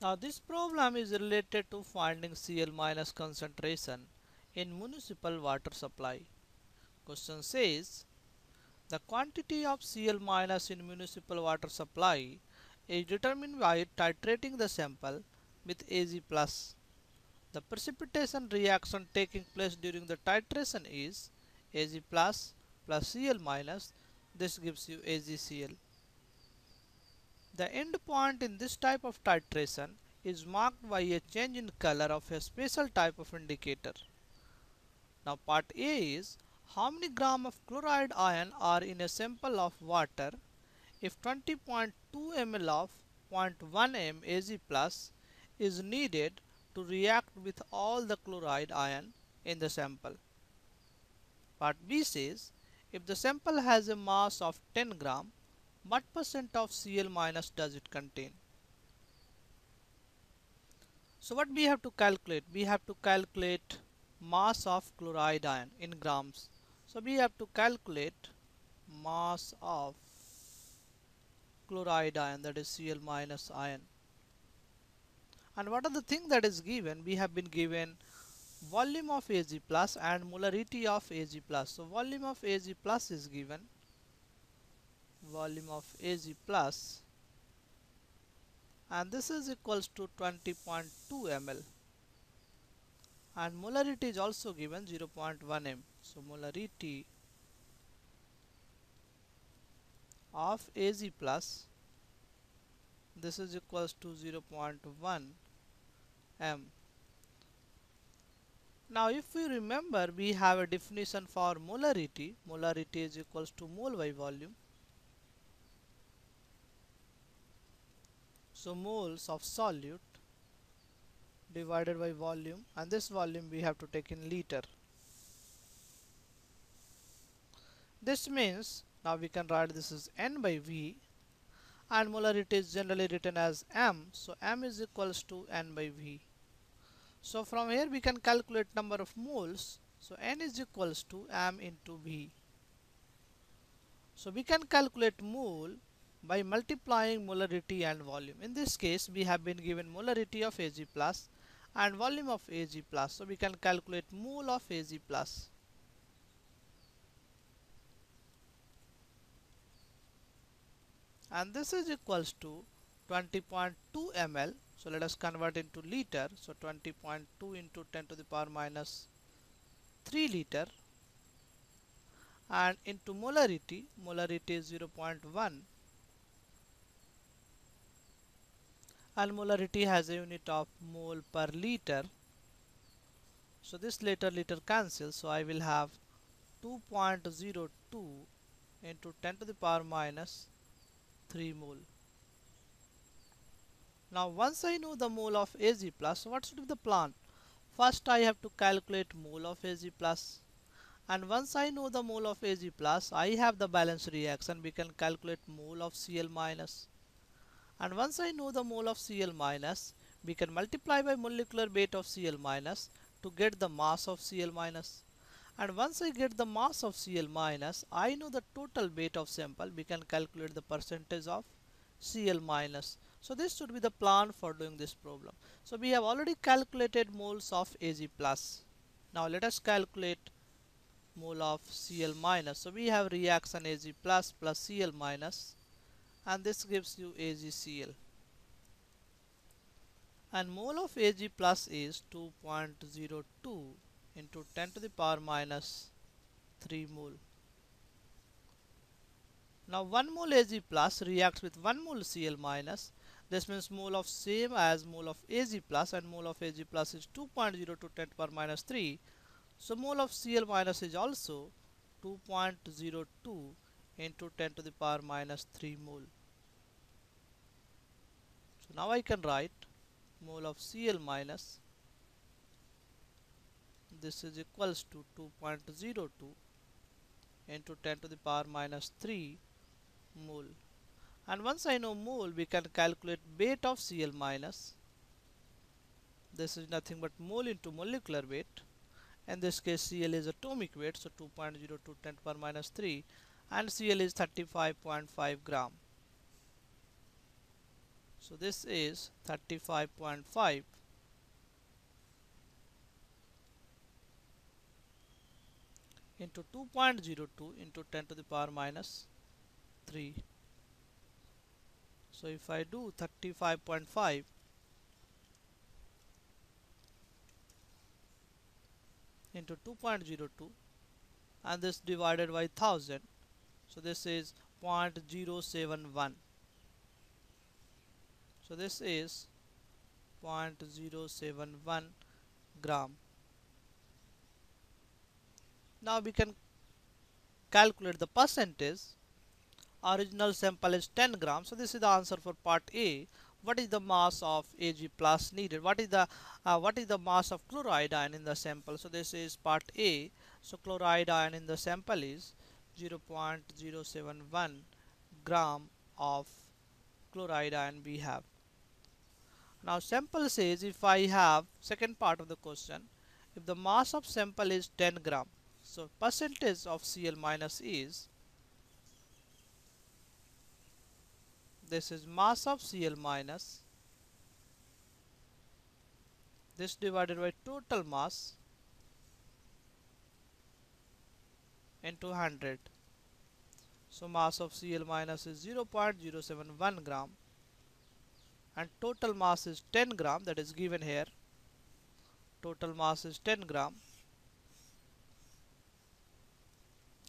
Now this problem is related to finding Cl minus concentration in municipal water supply. Question says the quantity of Cl minus in municipal water supply is determined by titrating the sample with Ag plus. The precipitation reaction taking place during the titration is Ag plus Cl minus. This gives you AgCl. The end point in this type of titration is marked by a change in color of a special type of indicator. Now part A is how many gram of chloride ion are in a sample of water if 20.2 ml of 0.1 m Ag plus is needed to react with all the chloride ion in the sample. Part B says if the sample has a mass of 10 gram, what percent of Cl minus does it contain? So what we have to calculate? We have to calculate mass of chloride ion in grams. So we have to calculate mass of chloride ion, that is Cl minus ion. And what are the things that is given? We have been given volume of Ag plus and molarity of Ag plus. So volume of Ag plus is given, volume of Ag plus, and this is equals to 20.2 ml, and molarity is also given 0.1 m. So molarity of Ag plus, this is equals to 0.1 m. Now if we remember, we have a definition for molarity. Molarity is equals to mole by volume. So moles of solute divided by volume, and this volume we have to take in liter. This means now we can write this is N by V, and molarity is generally written as M. So M is equals to N by V. So from here we can calculate number of moles. So N is equals to M into V. So we can calculate mole by multiplying molarity and volume. In this case we have been given molarity of Ag plus and volume of Ag plus. So we can calculate mole of Ag plus. And this is equals to 20.2 ml. So let us convert into liter. So 20.2 into 10 to the power minus 3 liter, and into molarity, molarity is 0.1, and molarity has a unit of mole per liter. So this liter cancels, so I will have 2.02 into 10 to the power minus 3 mole. Now once I know the mole of Ag plus, what should be the plan? First I have to calculate mole of Ag plus, and once I know the mole of Ag plus, I have the balance reaction, we can calculate mole of Cl minus. And once I know the mole of Cl minus, we can multiply by molecular weight of Cl minus to get the mass of Cl minus. And once I get the mass of Cl minus, I know the total weight of sample, we can calculate the percentage of Cl minus. So this should be the plan for doing this problem. So we have already calculated moles of Ag plus. Now let us calculate mole of Cl minus. So we have reaction Ag plus plus Cl minus, and this gives you AgCl. And mole of Ag plus is 2.02 into 10 to the power minus 3 mole. Now 1 mole Ag plus reacts with 1 mole Cl minus. This means mole of same as mole of Ag plus, and mole of Ag plus is 2.02 10 to the power minus 3. So mole of Cl minus is also 2.02 into 10 to the power minus 3 mole. So now I can write mole of Cl minus, this is equals to 2.02 into 10 to the power minus 3 mole. And once I know mole, we can calculate weight of Cl minus. This is nothing but mole into molecular weight. In this case Cl is atomic weight, so 2.02 10 to the power minus 3, and Cl is 35.5 gram. So this is 35.5 into 2.02 into 10 to the power minus 3. So if I do 35.5 into 2.02 and this divided by 1000, so this is 0.071. So this is 0.071 gram. Now we can calculate the percentage. Original sample is 10 grams. So this is the answer for part A. What is the mass of Ag plus needed? What is the mass of chloride ion in the sample? So this is part A. So chloride ion in the sample is 0.071 gram of chloride ion we have. Now sample says if I have second part of the question, if the mass of sample is 10 gram, so percentage of Cl minus is, this is mass of Cl minus, this divided by total mass into 100. So mass of Cl minus is 0.071 gram and total mass is 10 gram, that is given here. Total mass is 10 gram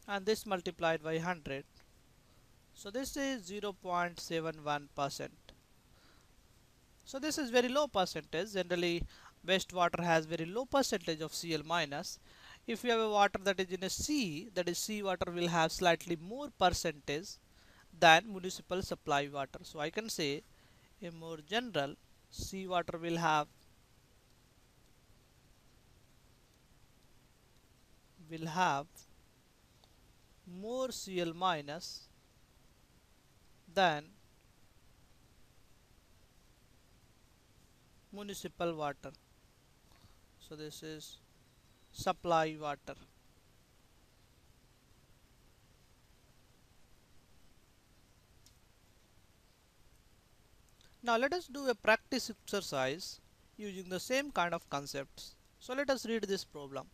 and this multiplied by 100. So this is 0.71%. So this is very low percentage. Generally wastewater has very low percentage of Cl minus. If you have a water that is in a sea, that is sea water will have slightly more percentage than municipal supply water. So I can say a more general sea water will have more Cl minus than municipal water. So this is supply water. Now let us do a practice exercise using the same kind of concepts. So let us read this problem.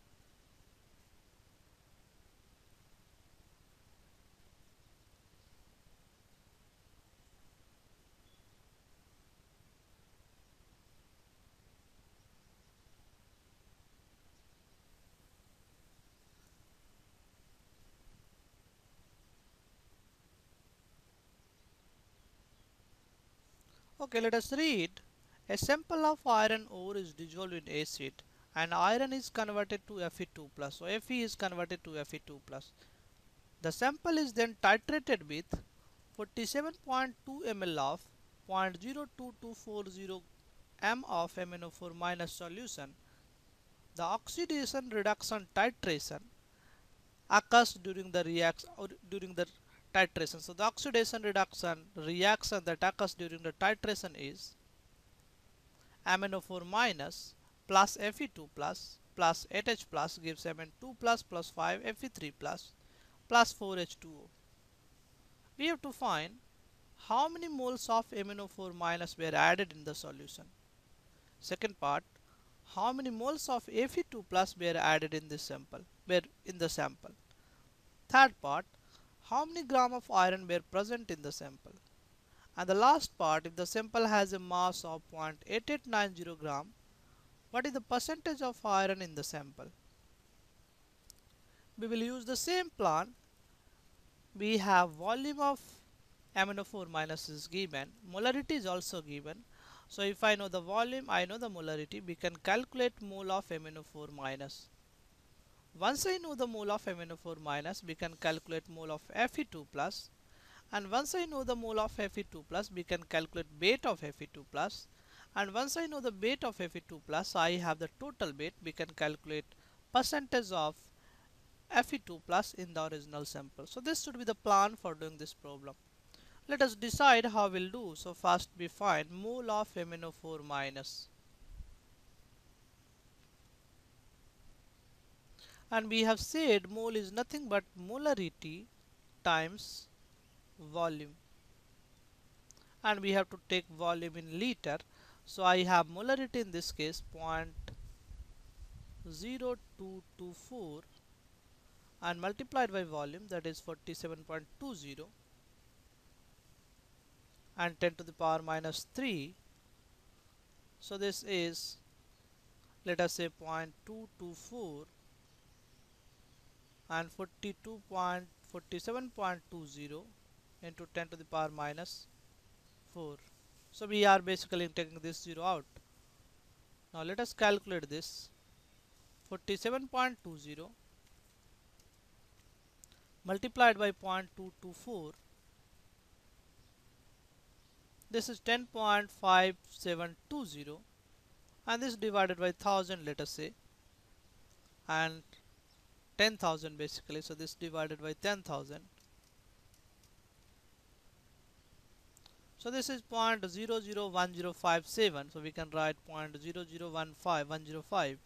Okay, let us read. A sample of iron ore is dissolved in acid and iron is converted to Fe2 plus. So Fe is converted to Fe2 plus. The sample is then titrated with 47.2 ml of 0.02240 m of MnO4 minus solution. The oxidation reduction titration occurs during the titration. So the oxidation reduction reaction that occurs during the titration is MnO4 minus plus Fe2 plus 8H plus gives Mn2 plus 5 Fe3 plus 4H2O. We have to find how many moles of MnO4 minus were added in the solution. Second part, how many moles of Fe2 plus were added in the sample. Third part, how many gram of iron were present in the sample. And the last part, if the sample has a mass of 0.8890 gram, what is the percentage of iron in the sample? We will use the same plan. We have volume of MnO4 minus is given, molarity is also given. So if I know the volume, I know the molarity, we can calculate mole of MnO4 minus. Once I know the mole of MnO4 minus, we can calculate mole of Fe2 plus. And once I know the mole of Fe2 plus, we can calculate weight of Fe2 plus. And once I know the weight of Fe2 plus, I have the total weight, we can calculate percentage of Fe2 plus in the original sample. So this should be the plan for doing this problem. Let us decide how we'll do. So first we find mole of MnO4 minus. And we have said mole is nothing but molarity times volume. and we have to take volume in liter. So I have molarity in this case 0.0224 and multiplied by volume, that is 47.20, and 10 to the power minus 3. So this is, let us say, 0.224 and 47.20 into 10 to the power minus 4. So we are basically taking this 0 out. Now let us calculate this. 47.20 multiplied by 0.224, this is 10.5720, and this divided by 1000, let us say, and 10,000 basically, so this divided by 10,000. So this is 0.001057, so we can write 0.0015105,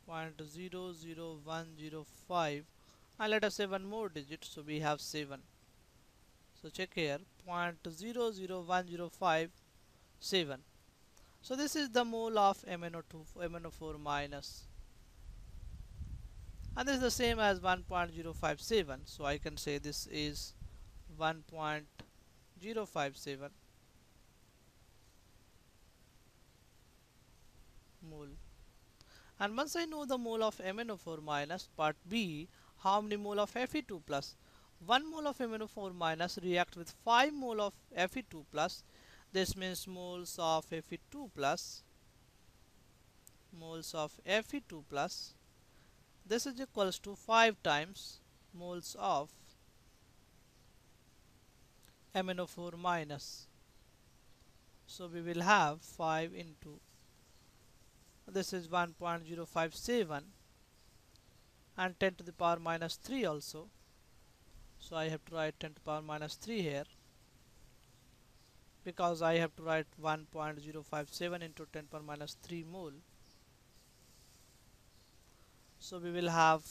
0.00105, and let us say one more digit, so we have 7. So check here, 0.001057. So this is the mole of MnO4 minus, and this is the same as 1.057, so I can say this is 1.057 mole. And once I know the mole of MnO4 minus, part B, how many mole of Fe2 plus? 1 mole of MnO4 minus react with 5 mole of Fe2 plus. This means moles of Fe2 plus, this is equals to 5 times moles of MnO4 minus. So we will have 5 into, this is 1.057 and 10 to the power minus 3 also. So I have to write 10 to the power minus 3 here, because I have to write 1.057 into 10 to the power minus 3 mole. So we will have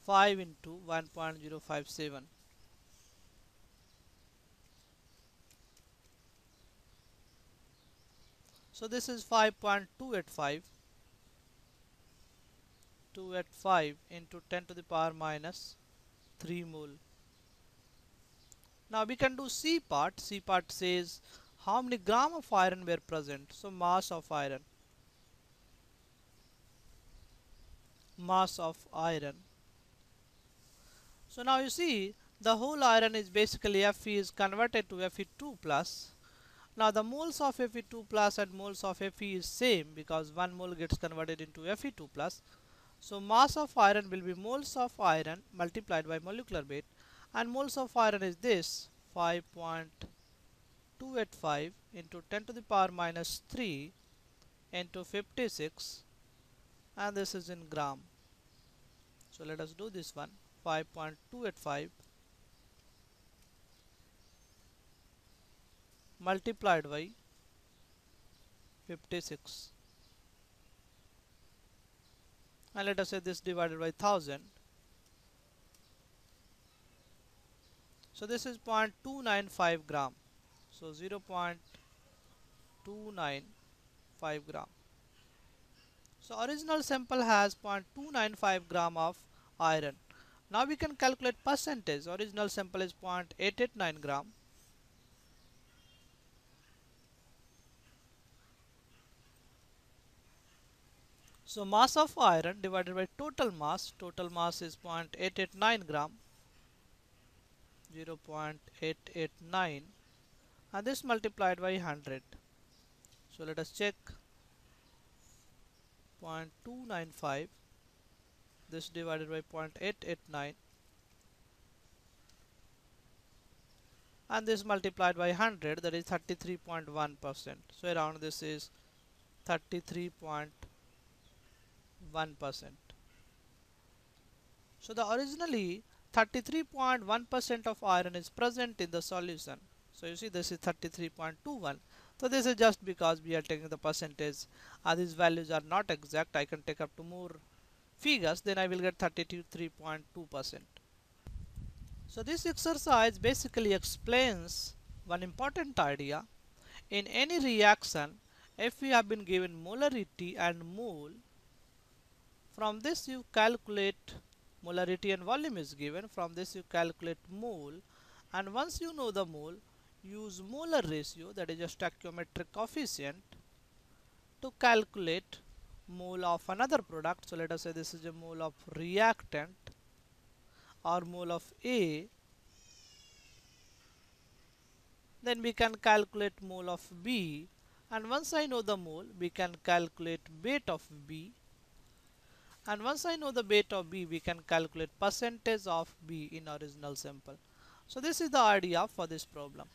5 into 1.057. So this is 5.285 into 10 to the power minus 3 mole. Now we can do C part. C part says how many gram of iron were present. So mass of iron. So now you see the whole iron is basically Fe is converted to Fe2 plus. Now the moles of Fe2 plus and moles of Fe is same, because 1 mole gets converted into Fe2 plus. So mass of iron will be moles of iron multiplied by molecular weight, and moles of iron is this 5.285 into 10 to the power minus 3 into 56, and this is in gram. So let us do this one. 5.285 multiplied by 56, and let us say this divided by 1000. So this is 0.295 gram. So 0.295 gram. So original sample has 0.295 gram of iron. Now we can calculate percentage. Original sample is 0.889 gram. So mass of iron divided by total mass is 0.889 gram, 0.889, and this multiplied by 100. So let us check. 0.295, this divided by 0.889, and this multiplied by 100, that is 33.1%. So around this is 33.1%. So the originally 33.1% of iron is present in the solution. So you see this is 33.21. So this is just because we are taking the percentage. These values are not exact. I can take up to more figures, then I will get 33.2%. So this exercise basically explains one important idea. In any reaction, if we have been given molarity and mole, from this you calculate molarity and volume is given. From this you calculate mole, and once you know the mole, use molar ratio, that is a stoichiometric coefficient, to calculate mole of another product. So let us say this is a mole of reactant or mole of A. Then we can calculate mole of B, and once I know the mole, we can calculate weight of B, and once I know the weight of B, we can calculate percentage of B in original sample. So this is the idea for this problem.